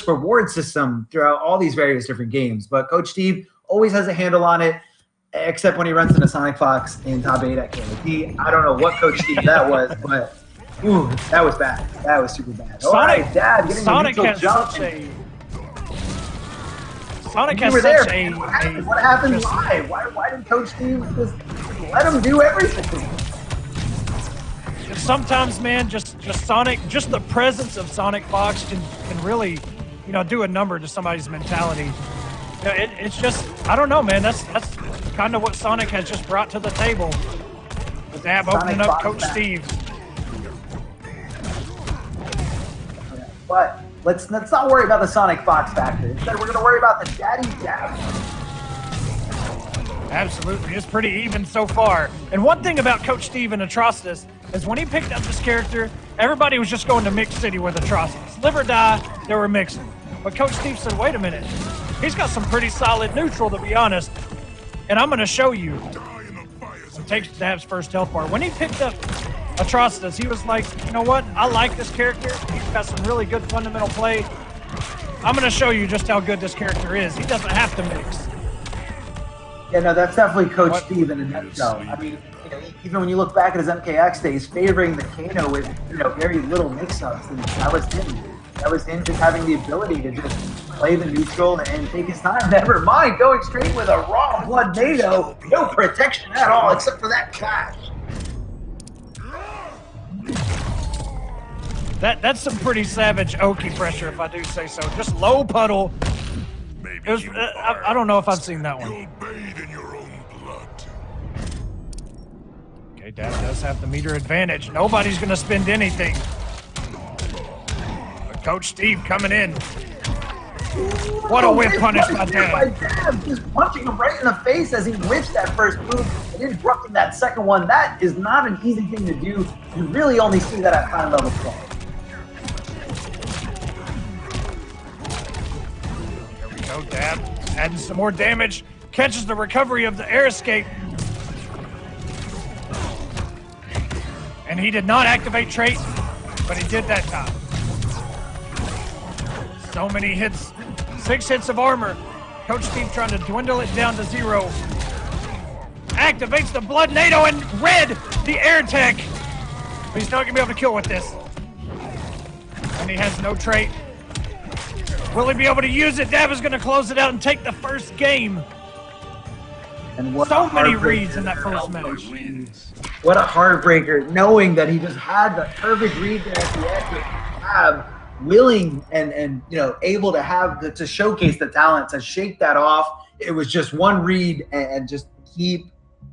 reward system throughout all these various different games. But Coach Steve always has a handle on it, except when he runs into Sonic Fox in top 8 at KOD. I don't know what Coach Steve that was, but ooh, that was bad. That was super bad. All right, Dad, getting Sonic the has jump. Sonic has such a... What happened live? Why did Coach Steve just let him do everything? Sometimes, man, just Sonic, just the presence of Sonic Fox can really, you know, do a number to somebody's mentality. You know, it's just, I don't know, man. That's kind of what Sonic has just brought to the table. With Dab opening up Coach Steve. But let's not worry about the Sonic Fox factor. Instead, we're going to worry about the Daddy Dab. Absolutely. It's pretty even so far. And one thing about Coach Steve and ATROCITUS is when he picked up this character, everybody was just going to Mix City with ATROCITUS. Live or die, they were mixing. But Coach Steve said, wait a minute. He's got some pretty solid neutral, to be honest. And I'm going to show you. And takes Dab's first health bar. When he picked up ATROCITUS, he was like, you know what? I like this character. He's got some really good fundamental play. I'm going to show you just how good this character is. He doesn't have to mix. Yeah, no, that's definitely Coach Steve in a nutshell. I mean, you know, even when you look back at his MKX days, favoring the Kano with, you know, very little mix-ups, and that was him. That was him just having the ability to just play the neutral and take his time. Never mind going straight with a raw blood NATO, no protection at all except for that clash. That's some pretty savage Oki pressure, if I do say so. Just low puddle. It was, I don't know if I've seen that one. Okay, Dab does have the meter advantage. Nobody's going to spend anything. But Coach Steve coming in. What a whip punish by Dab. Just punching him right in the face as he whips that first move and interrupting that second one. That is not an easy thing to do. You really only see that at high level play. Go Dab, adding some more damage, catches the recovery of the air escape. And he did not activate trait, but he did that time. So many hits, 6 hits of armor. Coach Steve trying to dwindle it down to 0. Activates the blood NATO and red the air tech. But he's not gonna be able to kill with this. And he has no trait. Will he be able to use it? Dab is going to close it out and take the first game. And what so many reads in that first match. What a heartbreaker, knowing that he just had the perfect read there at the end. Have willing and you know, able to have to showcase the talent, to shake that off. It was just one read and just keep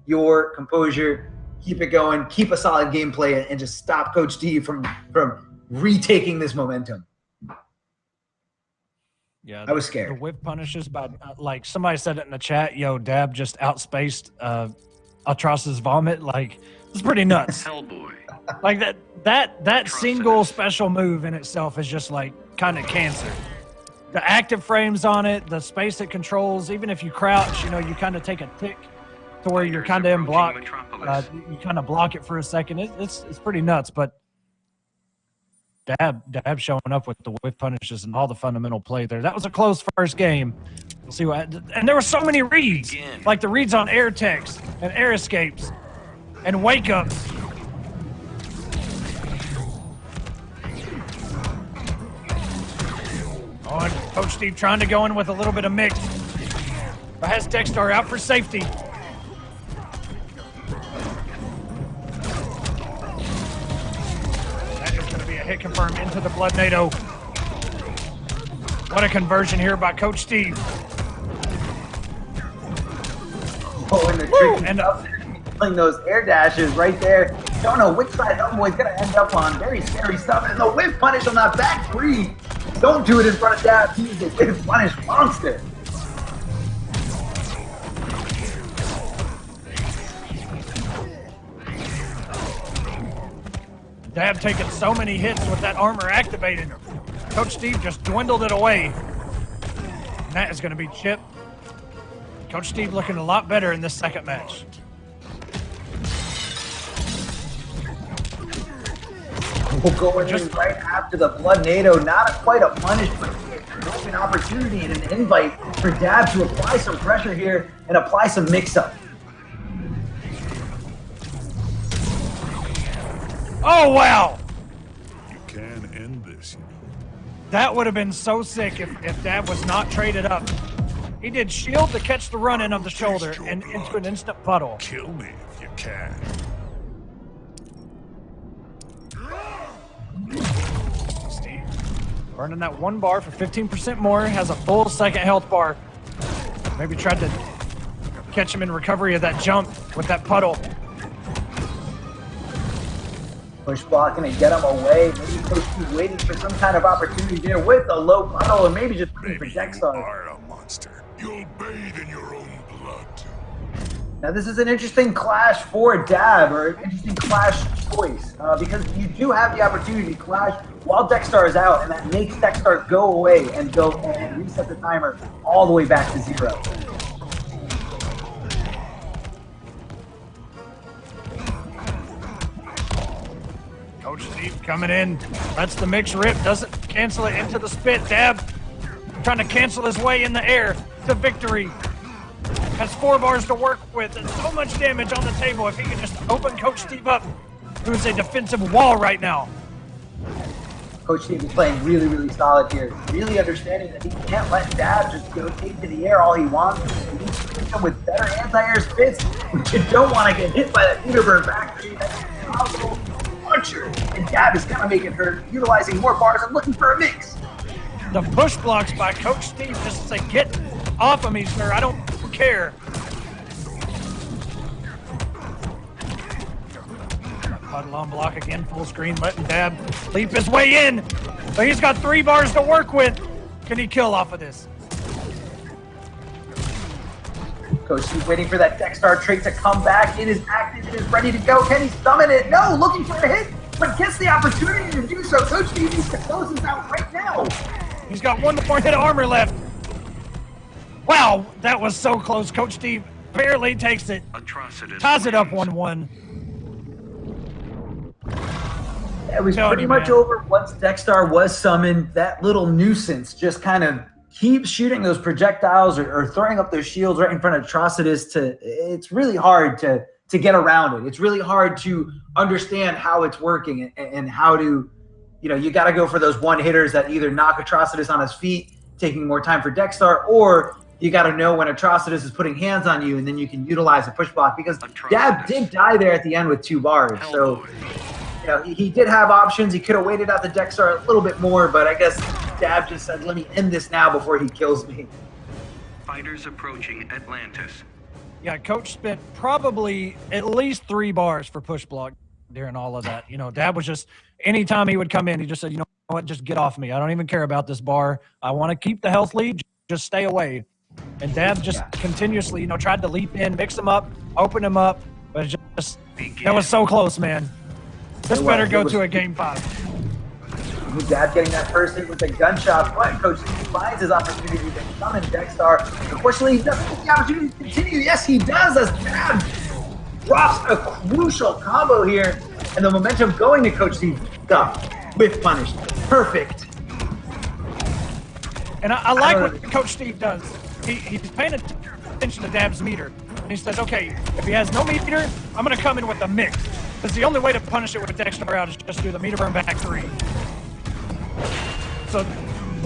your composure, keep it going, keep a solid gameplay, and just stop Coach Steve from retaking this momentum. Yeah, I was scared. The whip punishes by, like somebody said it in the chat, yo, Dab just outspaced ATROCITUS vomit. Like, it's pretty nuts. HELLBOY. Like that single special move in itself is just like kind of cancer. The active frames on it, the space it controls, even if you crouch, you know, you kind of take a tick to where you're kind of in block. You kind of block it for a second. It's pretty nuts, but Dab showing up with the whip punishes and all the fundamental play there. That was a close first game. We'll see what, and there were so many reads, like the reads on air techs and air escapes and wake ups. Oh, and Coach Steve trying to go in with a little bit of mix, but has Techstar out for safety. Hit confirm into the blood NATO. What a conversion here by Coach Steve. Oh, and the trick and playing those air dashes right there. Don't know which side HELLBOY's gonna end up on. Very scary stuff. And the whip punish on that back three. Don't do it in front of Dab. He's a whip punish monster. Dab taking so many hits with that armor activated. Coach Steve just dwindled it away. And that is going to be Chip. Coach Steve looking a lot better in this second match. We'll go in just right after the blood NATO. Not quite a punish, but opportunity and an invite for Dab to apply some pressure here and apply some mix-up. Oh, wow. You can end this, you know. That would have been so sick if Dab was not traded up. He did shield to catch the run-in of the shoulder and into an instant puddle. Kill me if you can. Steve burning that 1 bar for 15% more, has a full second health bar. Maybe tried to catch him in recovery of that jump with that puddle. Push blocking and get him away. Maybe Coach Steve waiting for some kind of opportunity there with a low puddle, and maybe just waiting for Dexter. You are a monster. You'll bathe in your own blood. Now this is an interesting clash for Dab, or an interesting clash choice, because you do have the opportunity to clash while Dexter is out, and that makes Dexter go away and go and reset the timer all the way back to 0. Coach Steve coming in. That's the mix rip. Doesn't cancel it into the spit. Dab trying to cancel his way in the air to victory. Has 4 bars to work with and so much damage on the table. If he can just open Coach Steve up, who's a defensive wall right now. Coach Steve is playing really, really solid here. Really understanding that he can't let Dab just go take to the air all he wants. He needs to hit him with better anti-air spits, but you don't want to get hit by that meter burn back three. That's a powerful puncher. And Dab is kind of making her, utilizing more bars and looking for a mix. The push blocks by Coach Steve just to say, get off of me, sir. I don't care. Puddle on block again, full screen, letting Dab leap his way in. But he's got 3 bars to work with. Can he kill off of this? Coach Steve waiting for that Dexter trait to come back. It is active, it is ready to go. Can he summon it? No, looking for a hit, but gets the opportunity to do so. Coach Steve needs to close this out right now. He's got 1 more hit of armor left. Wow, that was so close. Coach Steve barely takes it. ATROCITUS Ties it up 1-1. It was pretty much over once Dexter was summoned. That little nuisance just kind of keeps shooting those projectiles or throwing up those shields right in front of ATROCITUS. It's really hard to get around it. It's really hard to understand how it's working and how to, you got to go for those one hitters that either knock ATROCITUS on his feet, taking more time for Dexter, or you got to know when ATROCITUS is putting hands on you, and then you can utilize a push block, because Dab did die there at the end with 2 bars. So, he did have options. He could have waited out the Dexter a little bit more, but I guess Dab just said, let me end this now before he kills me. Fighters approaching Atlantis. Yeah, Coach spent probably at least 3 bars for push block during all of that. Dab was just, anytime he would come in, he just said, you know what, just get off me. I don't even care about this bar. I want to keep the health lead. Just stay away. And Dab just continuously, tried to leap in, mix him up, open him up, but it just that was so close, man. This better go to a game 5. Dab getting that first hit with the gunshot, but Coach Steve finds his opportunity to summon Dexter. Unfortunately, he doesn't get the opportunity to continue. Yes, he does, as Dab drops a crucial combo here, and the momentum going to Coach Steve. With punish. Perfect. And I like what Coach Steve does. He's paying attention to Dab's meter. And he says, okay, if he has no meter, I'm going to come in with a mix. Because the only way to punish it with Dexter out is just do the meter burn back 3. So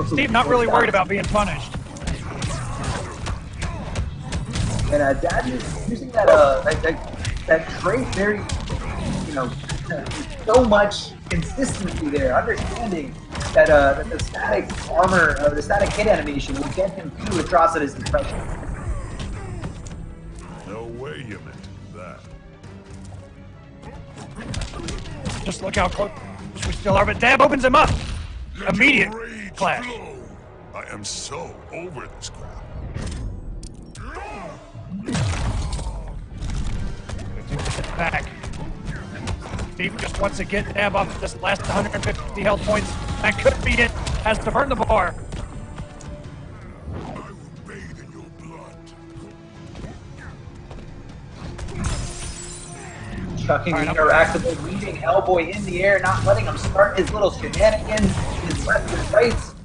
Steve not really worried about being punished. And Dab is using that trait very, so much consistency there, understanding that the static armor, the static hit animation will get him through ATROCITUS' impression. No way you meant that. Just look how close we still are, but Dab opens him up. Let Immediate your rage clash. flow. I am so over this crap. 15% back. Steve just wants to get Dab off this last 150 health points. That could be it. Has to burn the bar. I will bathe in your blood. Chucking interactable, leaving HELLBOY in the air, not letting him start his little shenanigans, his left and rights.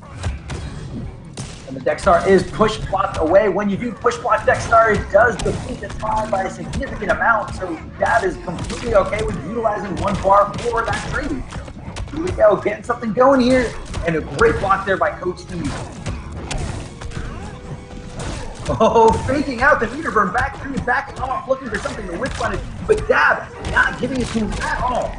And And the Dexstar is push blocked away. When you do push block Dexstar, it does defeat the time by a significant amount. So Dab is completely okay with utilizing one bar for that trade. Here we go, getting something going here. And a great block there by Coach Steve. Oh, faking out the meter burn, backing off, looking for something to whip punish, but Dab not giving it to him at all.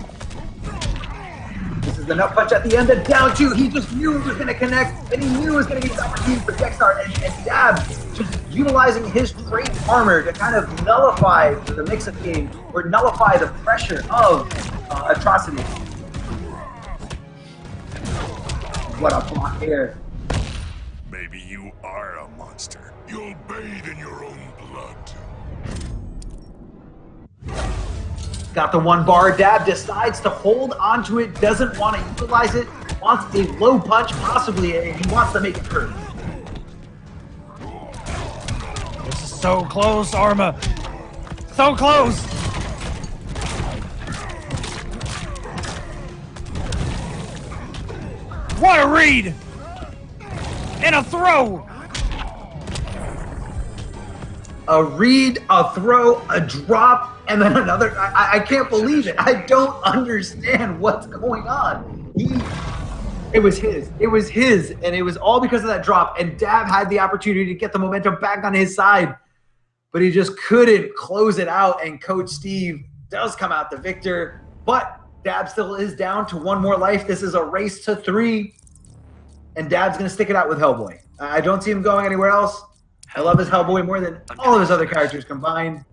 This is the nut punch at the end of down two. He just knew it was going to connect, and he knew it was going to get the opportunity for Dexstar, and Dab just utilizing his great armor to kind of nullify the mix-up game, or nullify the pressure of Atrocity. What a block there. Maybe you are a monster. You'll bathe in your own blood. Got the one bar. Dab decides to hold onto it, doesn't want to utilize it, wants a low punch, possibly, and he wants to make it hurt. This is so close, Arma. So close. What a read! And a throw! A read, a throw, a drop, and then another. I can't believe it. I don't understand what's going on. It was his. It was his, and it was all because of that drop. And Dab had the opportunity to get the momentum back on his side, but he just couldn't close it out. And Coach Steve does come out the victor, but Dab still is down to one more life. This is a race to 3, and Dab's going to stick it out with Hellboy. I don't see him going anywhere else. I love his Hellboy more than all of his other characters combined.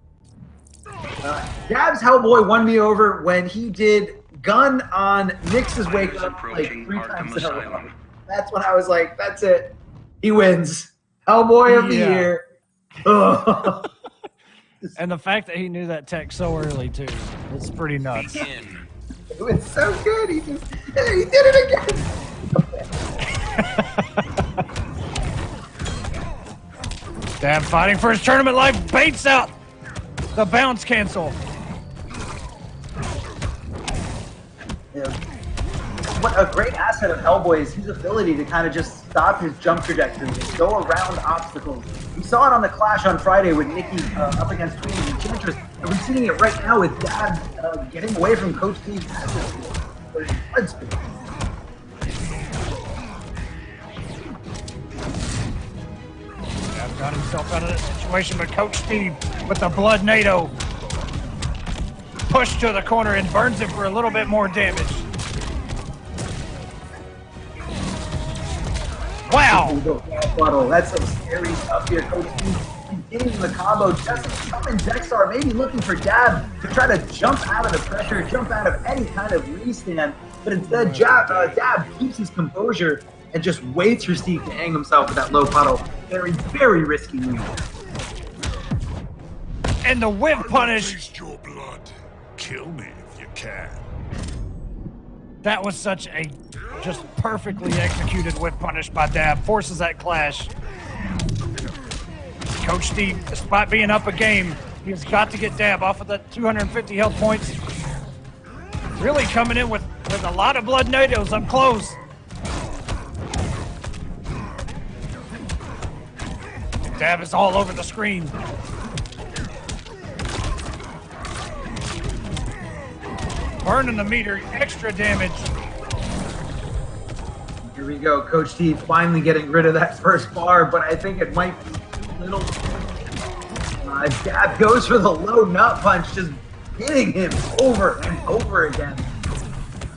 Dab's Hellboy won me over when he did gun on Nyx's wake up like 3 times in a row. That's when I was like, that's it. He wins. Hellboy of the year. Ugh. And the fact that he knew that tech so early, too. It's pretty nuts. It was so good. He did it again. Dab fighting for his tournament life, baits out the bounce cancel. Yeah. What a great asset of Hellboy is his ability to kind of just stop his jump trajectory and go around obstacles. We saw it on the Clash on Friday with Nikki up against Tweedy and Enchantress, and we're seeing it right now with Dab getting away from Coach Steve's asset. Got himself out of that situation, but Coach Steve with the blood NATO pushed to the corner and burns it for a little bit more damage. Wow! That's some scary stuff here, Coach Steve. Getting the combo, just coming Dexstar, maybe looking for Dab to try to jump out of the pressure, jump out of any kind of restand, but instead Dab keeps his composure and just waits for Steve to hang himself with that low puddle. Very, very risky move. And the whip punish. Taste your blood. Kill me if you can. That was such a just perfectly executed whip punish by Dab. Forces that clash. Coach Steve, despite being up a game, he's got to get Dab off of the 250 health points. Really coming in with a lot of blood NATOs up close. Dab is all over the screen. Burning the meter, extra damage. Here we go, Coach Steve finally getting rid of that first bar, but I think it might be a little... Dab goes for the low nut punch, just hitting him over and over again.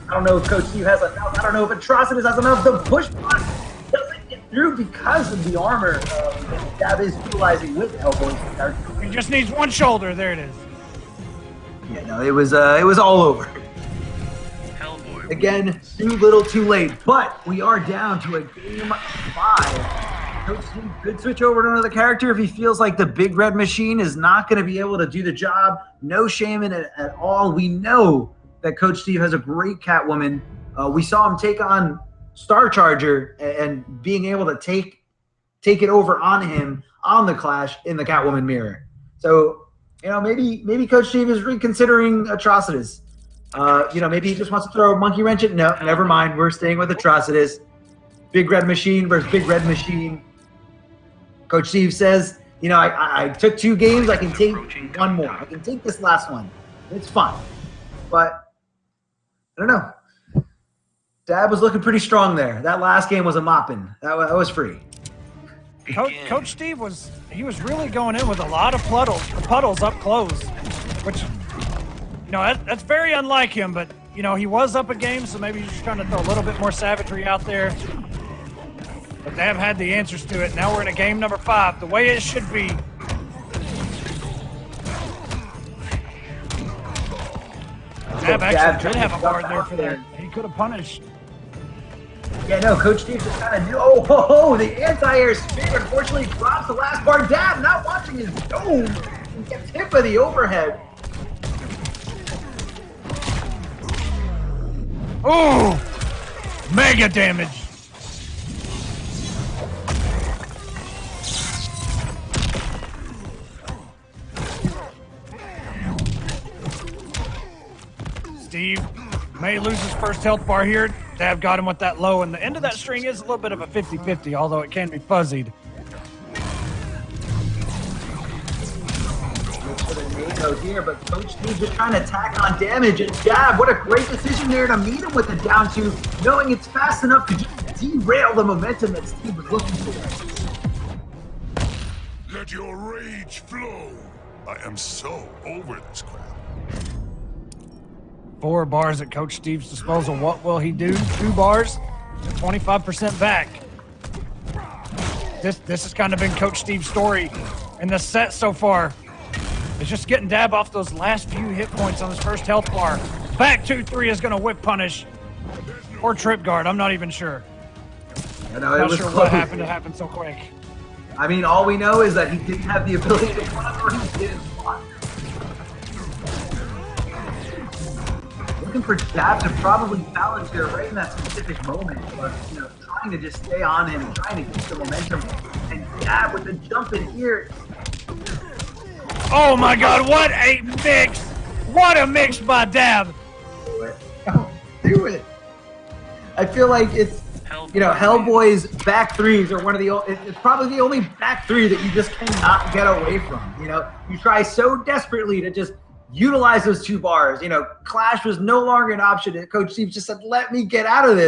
I don't know if Coach Steve has enough. I don't know if Atrocitus has enough. The push block doesn't get through because of the armor that Dab is utilizing with Hellboy. He just needs one shoulder. There it is. Yeah, no, it was all over. Hellboy. Again, too little, too late. But we are down to a game 5. Coach Steve could switch over to another character if he feels like the big red machine is not going to be able to do the job. No shame in it at all. We know that Coach Steve has a great Catwoman. We saw him take on Star Charger and being able to take it over on him on the Clash in the Catwoman mirror. So, you know, maybe Coach Steve is reconsidering Atrocitus. You know, maybe he just wants to throw a monkey wrench at. No, never mind. We're staying with Atrocitus. Big red machine versus big red machine. Coach Steve says, you know, I took 2 games. I can take one more. I can take this last one. It's fine. But I don't know. Dab was looking pretty strong there. That last game was a mopping. That was free. Coach Steve was really going in with a lot of puddles up close, which, you know, that's very unlike him. But you know, he was up a game, so maybe he's just trying to throw a little bit more savagery out there. But Dab had the answers to it. Now we're in a game number 5, the way it should be. Dab actually did have a guard there for that. He could have punished. Yeah, no, Coach Steve just kind of knew. Oh, the anti-air spear unfortunately drops the last bar. Dab not watching his dome and gets hit by the overhead. Oh, mega damage. Steve may lose his first health bar here. Dab got him with that low, and the end of that string is a little bit of a 50-50, although it can be fuzzied. Here, but Coach Steve just trying to tack on damage, and Dab, what a great decision there to meet him with the down 2, knowing it's fast enough to just derail the momentum that Steve was looking for. Let your rage flow. I am so over this crap. 4 bars at Coach Steve's disposal. What will he do? 2 bars, 25% back. This has kind of been Coach Steve's story in the set so far. It's just getting Dab off those last few hit points on his first health bar. Back 2-3 is going to whip punish or trip guard. I'm not even sure. Not sure what happened to happen so quick. I mean, all we know is that he didn't have the ability to block, or he didn't block. Looking for Dab to probably balance here right in that specific moment, but you know, trying to just stay on him, trying to keep the momentum, and Dab with the jump in here. Oh my God! What a mix! What a mix by Dab! Don't do it. I feel like it's, you know, Hellboy's back 3s are one of the, it's probably the only back 3 that you just cannot get away from. You know, you try so desperately to just utilize those 2 bars. You know, Clash was no longer an option. Coach Steve just said, let me get out of this.